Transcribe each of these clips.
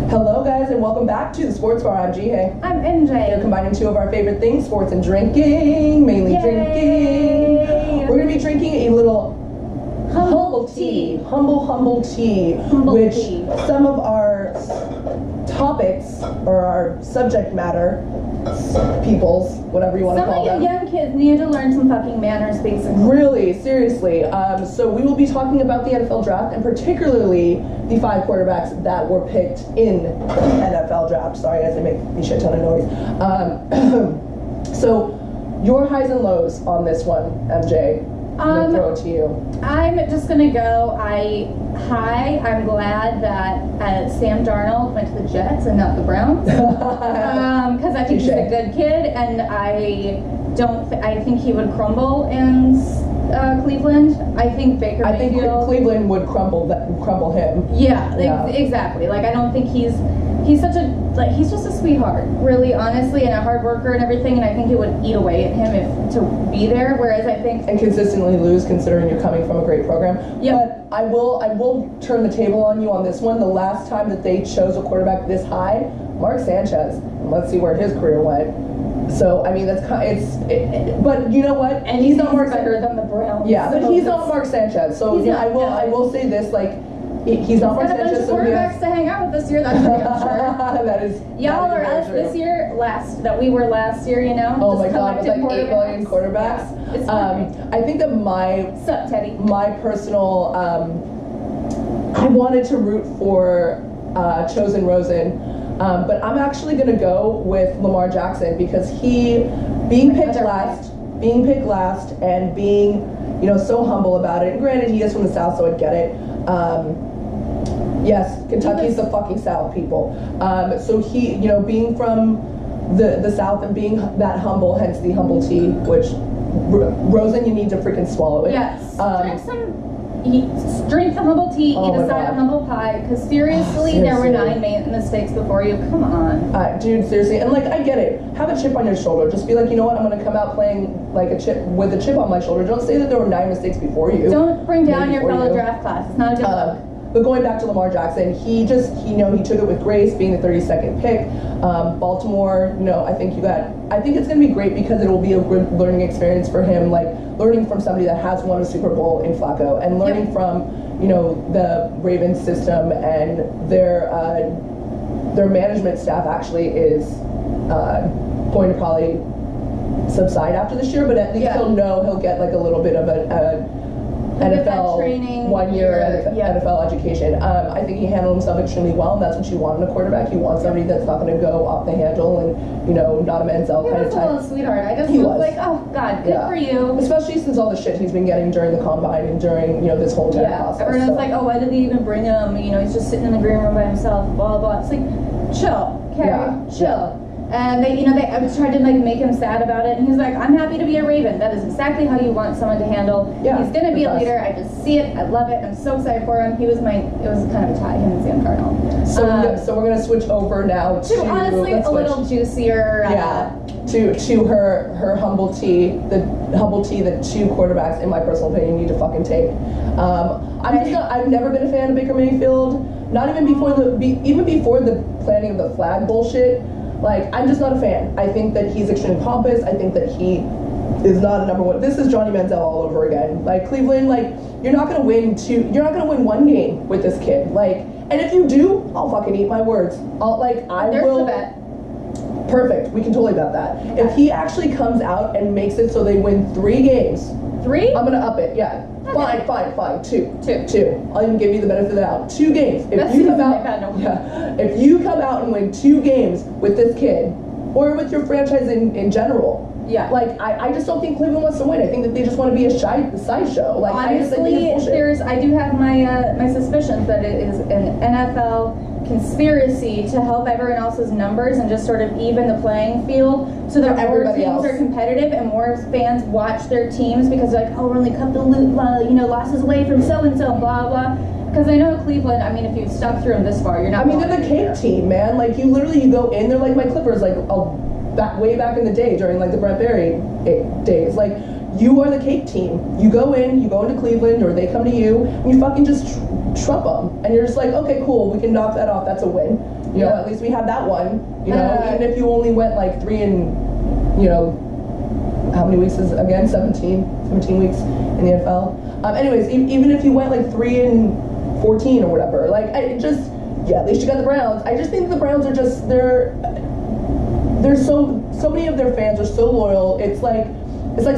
Hello guys and welcome back to the Sports Bar. I'm Ji Hae. I'm MJ. We're combining two of our favorite things, sports and drinking, mainly Yay! drinking. We're going to be drinking a little humble tea, humble tea, which tea. Some of our topics or our subject matter, peoples, whatever you want to call them. Some of you young kids need to learn some fucking manners, basically. Really, seriously. So we will be talking about the NFL draft and particularly the 5 quarterbacks that were picked in the NFL draft. Sorry guys, I make a shit ton of noise. So your highs and lows on this one, MJ. I'm gonna throw it to you. I'm just gonna go. I'm glad that Sam Darnold went to the Jets and not the Browns, because I think he's a good kid, and I think he would crumble in Cleveland. I think Baker Mayfield. Cleveland would crumble him. Yeah. Exactly. Like I don't think he's he's just a sweetheart, really, honestly, and a hard worker and everything, and I think it would eat away at him to be there, whereas I think... And consistently lose, considering you're coming from a great program. Yeah. But I will turn the table on you on this one. The last time that they chose a quarterback this high, Mark Sanchez, and let's see where his career went. So, I mean, that's but you know what? And he's not better than the Browns. Yeah, but he's not Mark Sanchez. So, yeah, I will say this, like, he's not Mark Sanchez. He's got a bunch of quarterbacks to hang out with this year, that's for damn sure. That is. Y'all are us this year, we were last year, you know? Oh my god, with like 8 million quarterbacks. Yeah, it's I think that What's up, Teddy? my personal, I wanted to root for Chosen Rosen, but I'm actually going to go with Lamar Jackson because being picked last and being, so humble about it. And granted, he is from the South, so I'd get it. Yes, Kentucky's the fucking South, people. So he, being from the South and being that humble, hence the humble tea, which Rosen, you need to freaking swallow it. Yes. Drink the humble tea, eat a side of humble pie, because seriously, there were 9 mistakes before you. Come on. Dude, seriously. And, I get it. Have a chip on your shoulder. Just be like, you know what, I'm going to come out playing, with a chip on my shoulder. Don't say that there were 9 mistakes before you. Don't bring down your fellow draft class. It's not a good look. But going back to Lamar Jackson, he took it with grace, being the 32nd pick. Baltimore, I think it's going to be great because it will be a good learning experience for him, learning from somebody that has won a Super Bowl in Flacco, and learning from, the Ravens system, and their management staff actually is going to probably subside after this year, but at least he'll get a little bit of a NFL training, 1 year NFL education. I think he handled himself extremely well, and that's what you want in a quarterback. You want somebody that's not going to go off the handle and, not a Manziel kind of type. He was a little sweetheart. I just was like, oh, God, good for you. Especially since all the shit he's been getting during the combine and during, this whole entire process. Everyone's like, oh, why did they even bring him? He's just sitting in the green room by himself, blah, blah, blah. It's like, chill, Carrie, chill. And they tried to make him sad about it, and he's like, I'm happy to be a Raven. That is exactly how you want someone to handle. Yeah, he's gonna be a leader. I just see it. I love it. I'm so excited for him. It was kind of a tie, him and Sam Darnold. So we're gonna switch over now to honestly a little juicier. To her humble tea, the humble tea that 2 quarterbacks, in my personal opinion, need to fucking take. I've never been a fan of Baker Mayfield. Not even before the planning of the flag bullshit. I'm just not a fan. I think that he's extremely pompous. I think that he is not a number one. This is Johnny Manziel all over again. Cleveland, you're not gonna win 1 game with this kid. And if you do, I'll fucking eat my words. There's the bet. Perfect. We can totally bet that. Okay. If he actually comes out and makes it so they win 3 games. 3? I'm gonna up it. Yeah. Okay. Fine. 2. I'll even give you the benefit of the doubt. 2 games. If you come out and win 2 games with this kid, or with your franchise in general. Yeah. I just don't think Cleveland wants to win. I think that they just want to be a sideshow. Honestly, I do have my suspicions that it is an NFL conspiracy to help everyone else's numbers and just sort of even the playing field so that more teams are competitive and more fans watch their teams because they're like, oh, we're only cut the losses away from so-and-so, blah, blah. Because I know Cleveland, if you've stuck through them this far, you're not... they're the cake team, man. You go in, they're like my Clippers, way back in the day during, the Brent Berry days. You are the cake team. You go into Cleveland, or they come to you, and you fucking just Trump them, and you're just like, okay, cool, we can knock that off. That's a win. You know, at least we had that one. You know, even if you only went like 3 and, you know, how many weeks is again? 17 weeks in the NFL. Anyways, even if you went like 3 and 14 or whatever, like at least you got the Browns. I just think the Browns are just there's so many of their fans are so loyal. It's like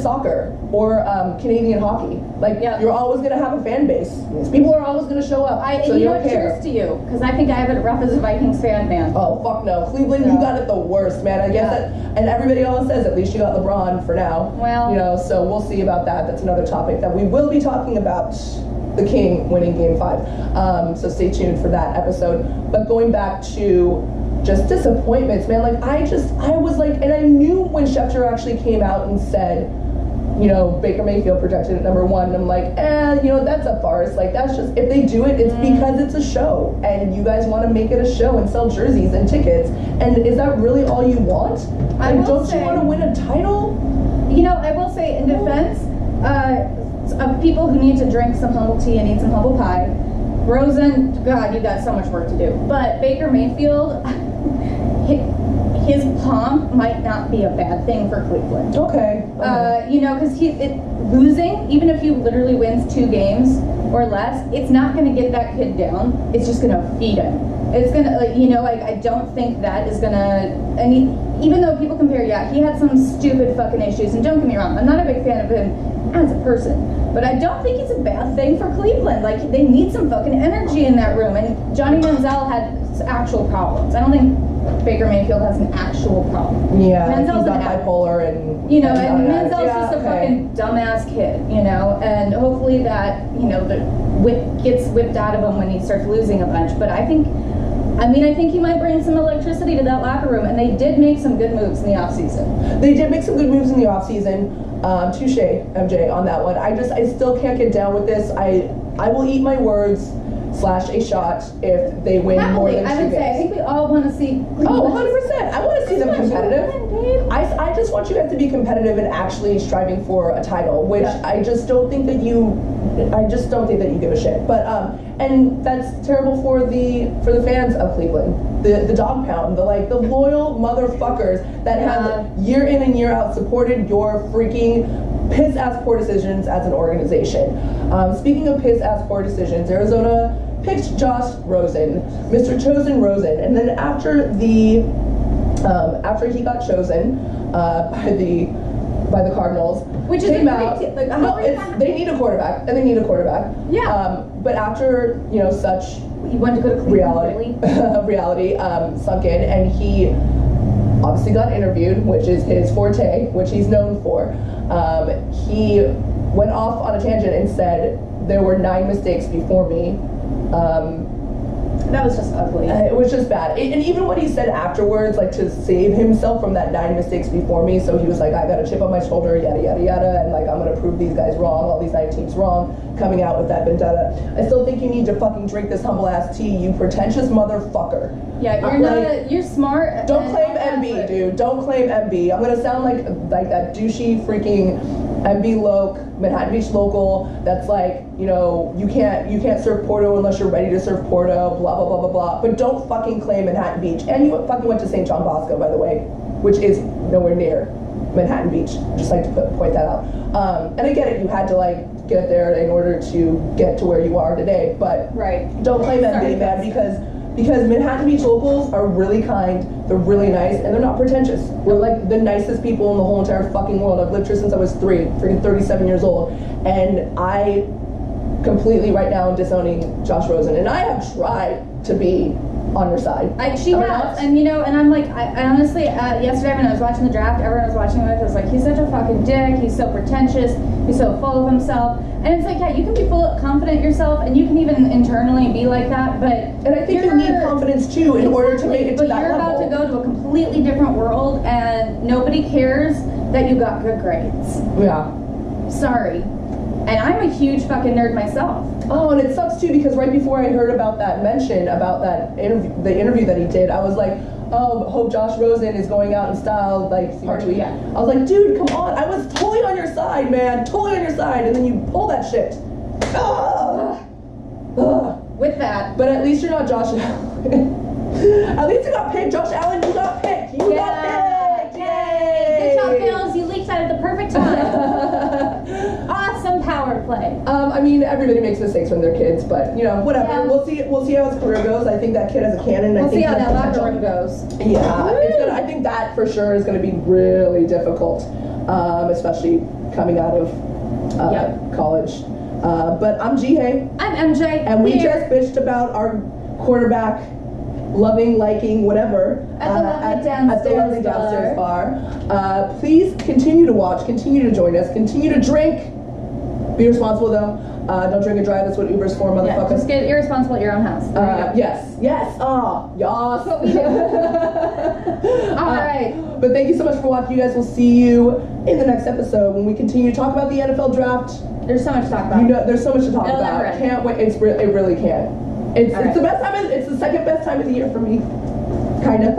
soccer or Canadian hockey. Like you're always gonna have a fan base. These people are always gonna show up. So you don't care. Cheers to you, because I think I have it rough as a Vikings fan, man. Oh fuck no, Cleveland, you got it the worst, man. I guess that, and everybody always says at least you got LeBron for now. Well, you know, so we'll see about that. That's another topic that we will be talking about. The King winning Game 5. So stay tuned for that episode. But going back to just disappointments, man. Like I was like, and I knew when Schefter actually came out and said, you know, Baker Mayfield projected at number 1. And I'm like, you know, that's a farce. Like that's just, if they do it, it's because it's a show, and you guys want to make it a show and sell jerseys and tickets. And is that really all you want? Like, don't you want to win a title? You know, I will say in defense of people who need to drink some humble tea and eat some humble pie, Rosen, God, you got so much work to do. But Baker Mayfield, his pomp might not be a bad thing for Cleveland. Okay. You know, because losing, even if he literally wins 2 games or less, it's not going to get that kid down. It's just going to feed him. It's going to, like, you know, like, I don't think that is going to, even though people compare, he had some stupid fucking issues, and don't get me wrong, I'm not a big fan of him as a person, but I don't think he's a bad thing for Cleveland. Like, they need some fucking energy in that room, and Johnny Manziel had actual problems. I don't think Baker Mayfield has an actual problem. Yeah, Manziel's he's not bipolar, and you know, and Manziel's just a fucking dumbass kid, you know, and hopefully that, you know, the whip gets whipped out of him when he starts losing a bunch. But I think he might bring some electricity to that locker room, and they did make some good moves in the offseason. They did make some good moves in the offseason. Touche, MJ, on that one. I still can't get down with this. I will eat my words / a shot if they win more than 2 games. I would say, I think we all want to see. Oh, 100%. I want to see them competitive. I just want you guys to be competitive and actually striving for a title, which I just don't think that you give a shit. But and that's terrible for the fans of Cleveland. The dog pound, the loyal motherfuckers that have year in and year out supported your freaking piss ass poor decisions as an organization. Speaking of piss ass poor decisions, Arizona picked Josh Rosen, Mr. Chosen Rosen, and then after he got chosen by the Cardinals, which is came out. They need a quarterback, and they need a quarterback. Yeah. But after such he wanted to go to Cleveland, reality sunk in, and he obviously got interviewed, which is his forte, which he's known for. He went off on a tangent and said there were 9 mistakes before me. That was just ugly. It was just bad. And even what he said afterwards, like to save himself from that 9 mistakes before me, so he was like, I got a chip on my shoulder, yada, yada, yada, and like, I'm going to prove these guys wrong, all these 9 teams wrong, coming out with that vendetta. I still think you need to fucking drink this humble ass tea, you pretentious motherfucker. Yeah, you're smart. Don't claim MB, dude. Don't claim MB. I'm going to sound like that douchey freaking MB Loc, Manhattan Beach local, that's like, you know, you can't serve Porto unless you're ready to serve Porto, blah, blah, blah, blah, blah. But don't fucking claim Manhattan Beach. And you fucking went to St. John Bosco, by the way, which is nowhere near Manhattan Beach. Just like to point that out. And I get it, you had to like get there in order to get to where you are today, but don't claim MB, man, because Manhattan Beach locals are really kind, they're really nice, and they're not pretentious. We're like the nicest people in the whole entire fucking world. I've lived here since I was 3, freaking 37 years old, and I completely right now am disowning Josh Rosen, and I have tried to be on your side. She has, and you know, and I'm like, I honestly, yesterday when I was watching the draft, everyone was watching it, I was like, he's such a fucking dick, he's so pretentious, he's so full of himself, and it's like, yeah, you can be confident yourself, and you can even internally be like that, but... And I think you need confidence too in order to make it to that level. But you're about to go to a completely different world, and nobody cares that you got good grades. Yeah. Sorry. And I'm a huge fucking nerd myself. Oh, and it sucks too because right before I heard about that mention, about that the interview that he did, I was like, oh, hope Josh Rosen is going out in style, like, tweet. I was like, dude, come on. I was totally on your side, man. Totally on your side. And then you pull that shit. Ugh. Ugh. with that. But at least you're not Josh Allen. At least you got picked. Josh Allen, you got picked. You got picked. Yay! Good job, girls. You leaked out at the perfect time. Awesome power play. I mean, everybody makes mistakes when they're kids, but you know, whatever. Yeah. We'll see how his career goes. I think that kid has a cannon. We'll I think see how he has that locker potential. room goes. Yeah, it's gonna. I think that for sure is going to be really difficult, especially coming out of college. But I'm Ji Hae. I'm MJ. And we just bitched about our quarterback loving, liking, whatever at the lovely downstairs bar. Please continue to watch, continue to join us, continue to drink. Be responsible though. Don't drink and drive. That's what Uber's for, motherfuckers. Yeah, just get irresponsible at your own house. Yes. Yes. That's what we do. All right. But thank you so much for watching. You guys will see you in the next episode when we continue to talk about the NFL draft. There's so much to talk about. You know, there's so much to talk It'll about. never end. Can't wait. It really can. It's right. the best time. It's the second best time of the year for me. Kind of.